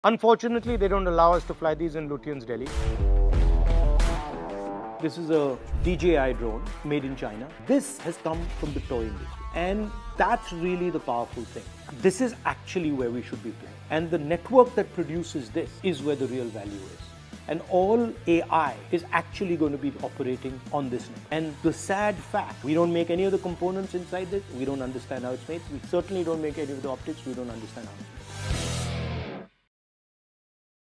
Unfortunately, they don't allow us to fly these in Lutyens, Delhi. This is a DJI drone made in China. This has come from the toy industry. And that's really the powerful thing. This is actually where we should be playing. And the network that produces this is where the real value is. And all AI is actually going to be operating on this network. And the sad fact, we don't make any of the components inside this. We don't understand how it's made. We certainly don't make any of the optics. We don't understand how it's made.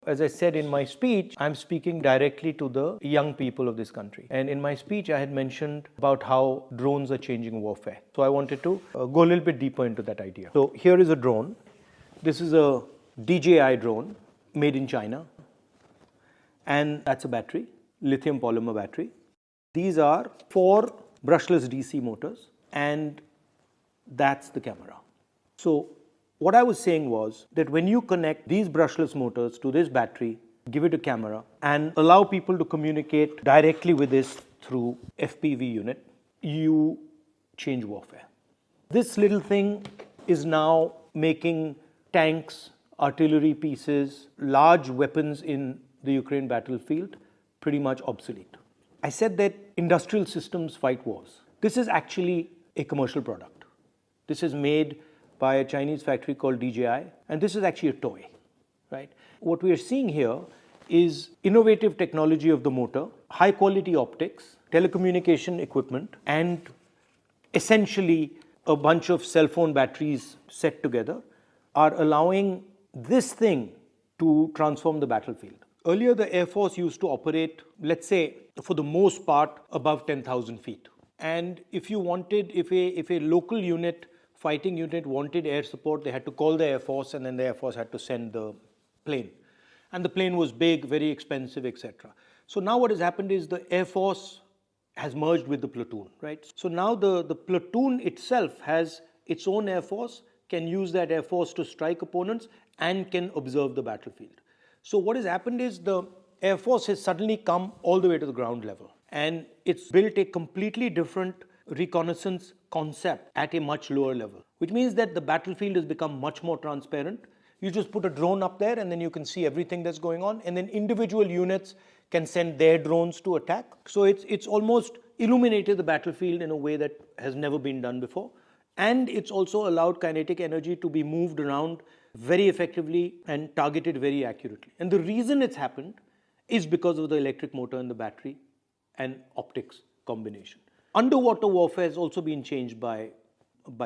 As I said in my speech, I'm speaking directly to the young people of this country. And in my speech, I had mentioned about how drones are changing warfare. So I wanted to go a little bit deeper into that idea. So here is a drone. This is a DJI drone made in China. And that's a battery, lithium polymer battery. These are 4 brushless DC motors, and that's the camera. So what I was saying was that when you connect these brushless motors to this battery, give it a camera, and allow people to communicate directly with this through FPV unit, you change warfare. This little thing is now making tanks, artillery pieces, large weapons in the Ukraine battlefield pretty much obsolete. I said that industrial systems fight wars. This is actually a commercial product. This is made by a Chinese factory called DJI, and this is actually a toy, right? What we are seeing here is innovative technology of the motor, high quality optics, telecommunication equipment, and essentially a bunch of cell phone batteries set together are allowing this thing to transform the battlefield. Earlier, the Air Force used to operate, let's say, for the most part, above 10,000 feet. And if you wanted, if a local unit, fighting unit wanted air support, they had to call the Air Force, and then the Air Force had to send the plane. And the plane was big, very expensive, etc. So now what has happened is the Air Force has merged with the platoon, right? So now the platoon itself has its own Air Force, can use that Air Force to strike opponents, and can observe the battlefield. So what has happened is the Air Force has suddenly come all the way to the ground level, and it's built a completely different reconnaissance concept at a much lower level, which means that the battlefield has become much more transparent. You just put a drone up there and then you can see everything that's going on, and then individual units can send their drones to attack. So it's almost illuminated the battlefield in a way that has never been done before. And it's also allowed kinetic energy to be moved around very effectively and targeted very accurately. And the reason it's happened is because of the electric motor and the battery and optics combination. Underwater warfare has also been changed by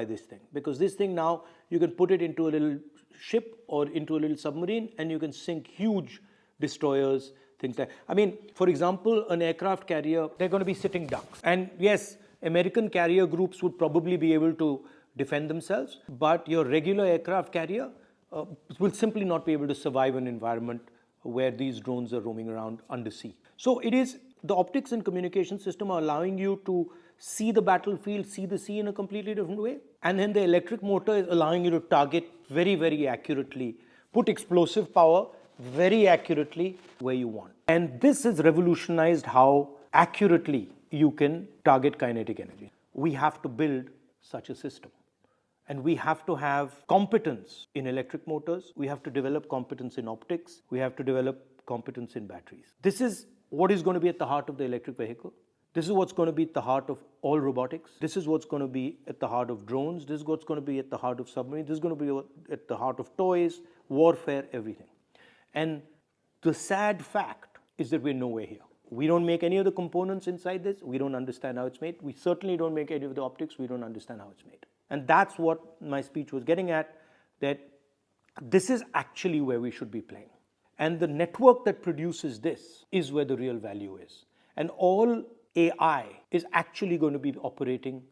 this thing, because this thing now you can put it into a little ship or into a little submarine and you can sink huge destroyers, things like, I mean, for example, an aircraft carrier, they're going to be sitting ducks. And yes, American carrier groups would probably be able to defend themselves, but your regular aircraft carrier will simply not be able to survive an environment where these drones are roaming around undersea. So it is, the optics and communication system are allowing you to see the battlefield, see the sea in a completely different way. And then the electric motor is allowing you to target very, very accurately, put explosive power very accurately where you want. And this has revolutionized how accurately you can target kinetic energy. We have to build such a system. And we have to have competence in electric motors. We have to develop competence in optics. We have to develop competence in batteries. This is what is going to be at the heart of the electric vehicle. This is what's going to be at the heart of all robotics. This is what's going to be at the heart of drones. This is what's going to be at the heart of submarines. This is going to be at the heart of toys, warfare, everything. And the sad fact is that we're nowhere here. We don't make any of the components inside this. We don't understand how it's made. We certainly don't make any of the optics. We don't understand how it's made. And that's what my speech was getting at, that this is actually where we should be playing. And the network that produces this is where the real value is. And all AI is actually going to be operating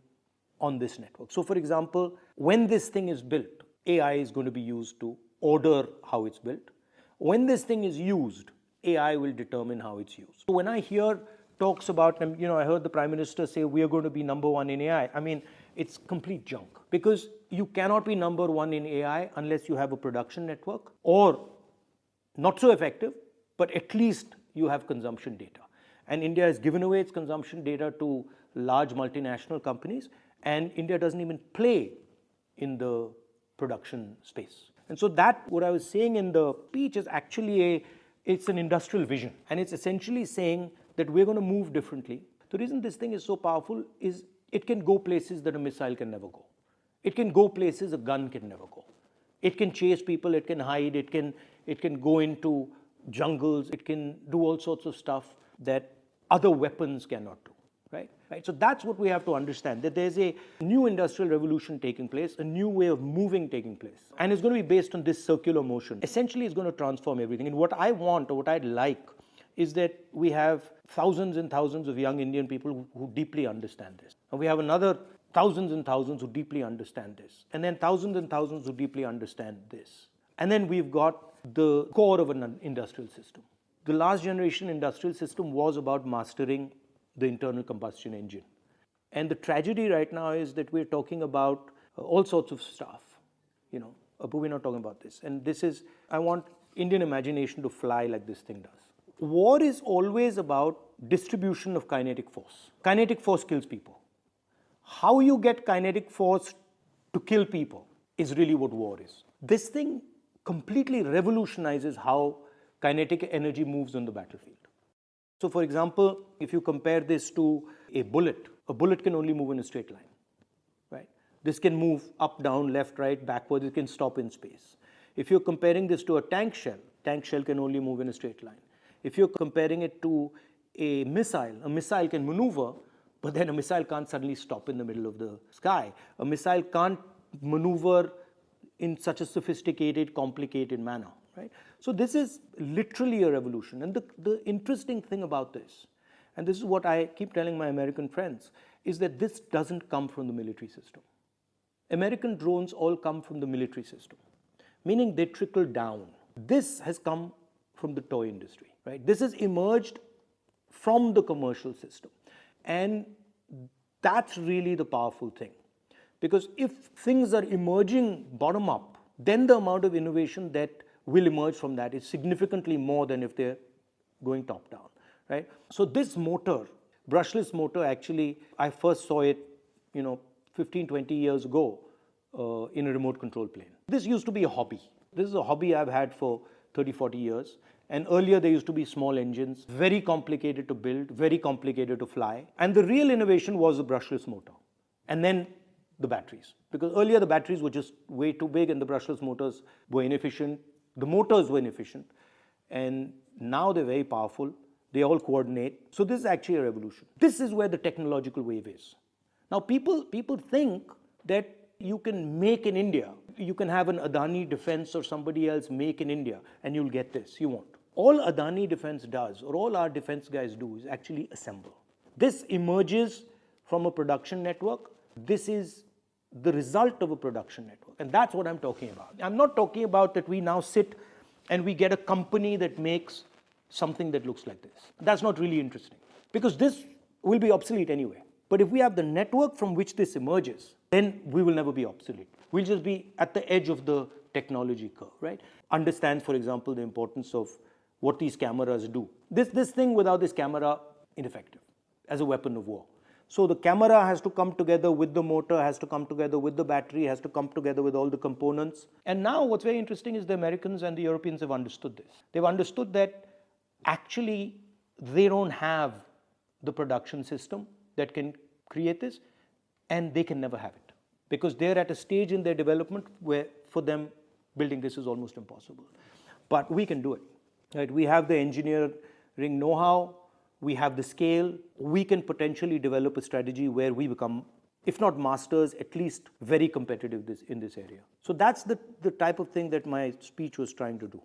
on this network. So for example, when this thing is built, AI is going to be used to order how it's built. When this thing is used, AI will determine how it's used. So when I hear talks about, I heard the Prime Minister say we are going to be number one in AI. I mean, it's complete junk, because you cannot be number one in AI unless you have a production network, or not so effective, but at least you have consumption data. And India has given away its consumption data to large multinational companies, and India doesn't even play in the production space. And so that, what I was saying in the speech is actually it's an industrial vision. And it's essentially saying that we're going to move differently. The reason this thing is so powerful is it can go places that a missile can never go. It can go places a gun can never go. It can chase people, it can hide, it can go into jungles, it can do all sorts of stuff that other weapons cannot do. Right? So that's what we have to understand, that there's a new industrial revolution taking place, a new way of moving taking place. And it's going to be based on this circular motion. Essentially, it's going to transform everything. And what I want, or what I'd like, is that we have thousands and thousands of young Indian people who deeply understand this. And we have another thousands and thousands who deeply understand this. And then thousands and thousands who deeply understand this. And then we've got the core of an industrial system. The last generation industrial system was about mastering the internal combustion engine. And the tragedy right now is that we're talking about all sorts of stuff, but we're not talking about this. And this is, I want Indian imagination to fly like this thing does. War is always about distribution of kinetic force. Kinetic force kills people. How you get kinetic force to kill people is really what war is. This thing completely revolutionizes how kinetic energy moves on the battlefield. So for example, if you compare this to a bullet can only move in a straight line, right? This can move up, down, left, right, backwards, it can stop in space. If you're comparing this to a tank shell can only move in a straight line. If you're comparing it to a missile can maneuver, but then a missile can't suddenly stop in the middle of the sky. A missile can't maneuver in such a sophisticated, complicated manner. Right? So this is literally a revolution. And the interesting thing about this, and this is what I keep telling my American friends, is that this doesn't come from the military system. American drones all come from the military system, meaning they trickle down. This has come from the toy industry. Right? This has emerged from the commercial system. And that's really the powerful thing. Because if things are emerging bottom up, then the amount of innovation that will emerge from that is significantly more than if they're going top down, right? So this motor, brushless motor, actually, I first saw it, 15, 20 years ago in a remote control plane. This used to be a hobby. This is a hobby I've had for 30, 40 years. And earlier there used to be small engines, very complicated to build, very complicated to fly. And the real innovation was the brushless motor. And then the batteries. Because earlier the batteries were just way too big and the brushless motors were inefficient. The motors were inefficient, and now they're very powerful. They all coordinate. So this is actually a revolution. This is where the technological wave is. Now people think that you can make in India. You can have an Adani Defense or somebody else make in India and you'll get this. You won't. All Adani Defense does, or all our defense guys do, is actually assemble. This emerges from a production network. This is the result of a production network. And that's what I'm talking about. I'm not talking about that we now sit and we get a company that makes something that looks like this. That's not really interesting, because this will be obsolete anyway. But if we have the network from which this emerges, then we will never be obsolete. We'll just be at the edge of the technology curve, right? Understands, for example, the importance of what these cameras do. This thing without this camera, ineffective as a weapon of war. So the camera has to come together with the motor, has to come together with the battery, has to come together with all the components. And now what's very interesting is the Americans and the Europeans have understood this. They've understood that actually they don't have the production system that can create this, and they can never have it. Because they're at a stage in their development where for them building this is almost impossible. But we can do it. Right? We have the engineering know-how. We have the scale. We can potentially develop a strategy where we become, if not masters, at least very competitive in this area. So that's the type of thing that my speech was trying to do.